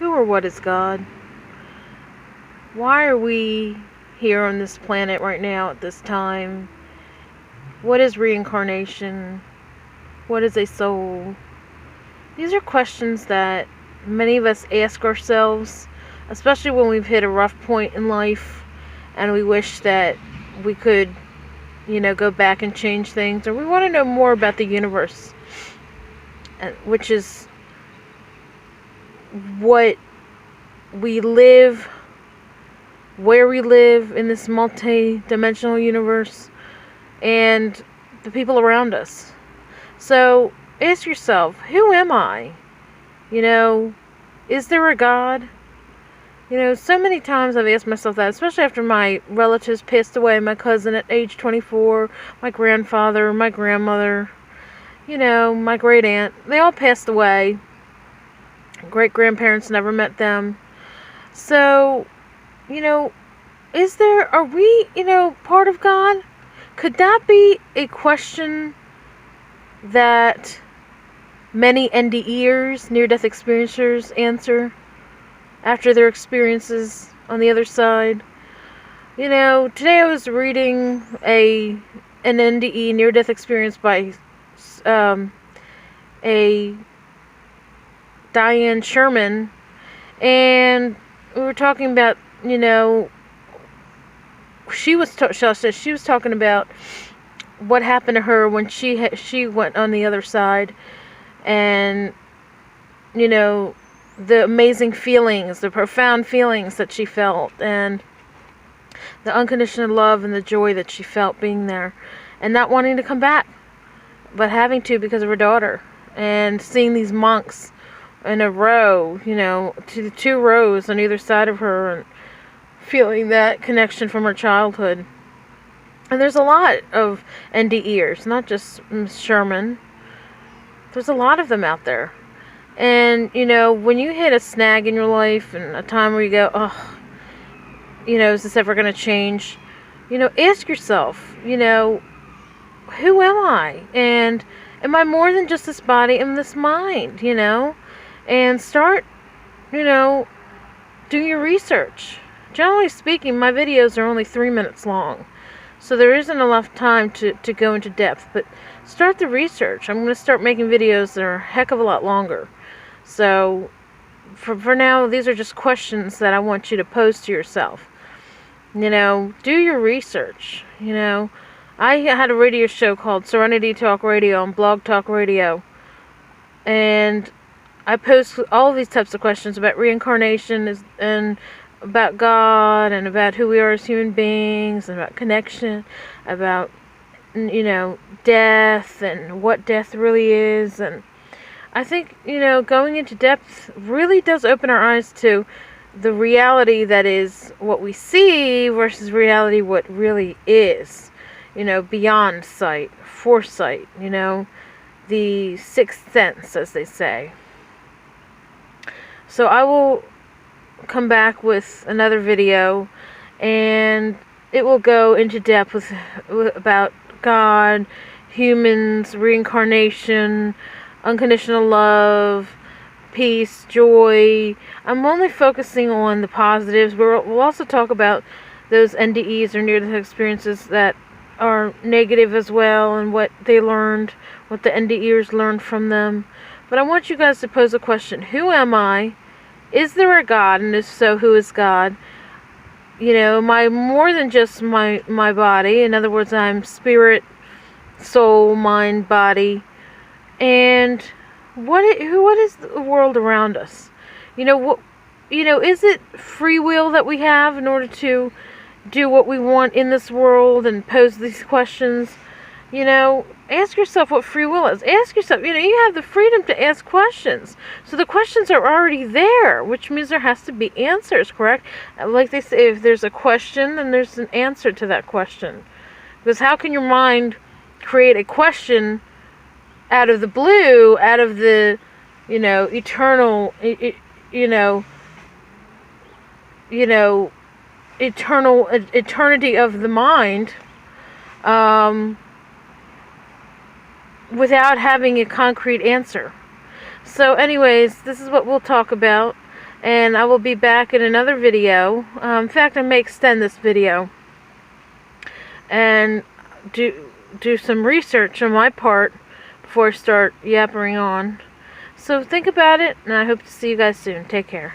Who or what is God? Why are we here on this planet right now at this time? What is reincarnation? What is a soul? These are questions that many of us ask ourselves, especially when we've hit a rough point in life and we wish that we could, go back and change things, or we want to know more about the universe, which is what we live, where we live in this multi-dimensional universe, and the people around us. So ask yourself, who am I? Is there a God? So many times I've asked myself that, especially after my relatives passed away, my cousin at age 24, my grandfather, my grandmother, my great aunt. They all passed away. Great-grandparents, never met them. So, are we, part of God? Could that be a question that many NDEers, near-death experiencers, answer after their experiences on the other side? Today I was reading an NDE, near-death experience by a Diane Sherman, and we were talking about, she was talking about what happened to her when she went on the other side, and the amazing feelings, the profound feelings that she felt, and the unconditional love and the joy that she felt being there, and not wanting to come back, but having to because of her daughter, and seeing these monks in a row, to the 2 rows on either side of her, and feeling that connection from her childhood. And there's a lot of NDEers, not just Ms. Sherman. There's a lot of them out there. And, when you hit a snag in your life and a time where you go, oh, is this ever going to change? Ask yourself, who am I? And am I more than just this body and this mind, And start, do your research. Generally speaking, my videos are only 3 minutes long. So there isn't enough time to go into depth. But start the research. I'm going to start making videos that are a heck of a lot longer. So for now, these are just questions that I want you to pose to yourself. Do your research. I had a radio show called Serenity Talk Radio on Blog Talk Radio. And I post all these types of questions about reincarnation and about God and about who we are as human beings and about connection, about, death and what death really is. And I think, going into depth really does open our eyes to the reality that is what we see versus reality what really is, beyond sight, foresight, the sixth sense, as they say. So I will come back with another video, and it will go into depth with about God, humans, reincarnation, unconditional love, peace, joy. I'm only focusing on the positives. We'll also talk about those NDEs or near-death experiences that are negative as well, and what they learned, what the NDEers learned from them. But I want you guys to pose a question. Who am I? Is there a God? And if so, who is God? Am I more than just my body? In other words, I'm spirit, soul, mind, body. And what is the world around us? Is it free will that we have in order to do what we want in this world and pose these questions? Ask yourself what free will is. Ask yourself, you have the freedom to ask questions. So the questions are already there, which means there has to be answers, correct? Like they say, if there's a question, then there's an answer to that question. Because how can your mind create a question out of the blue, out of the, eternal, eternity of the mind, without having a concrete answer? So anyways, this is what we'll talk about. And I will be back in another video. In fact, I may extend this video and do some research on my part before I start yappering on. So think about it, and I hope to see you guys soon. Take care.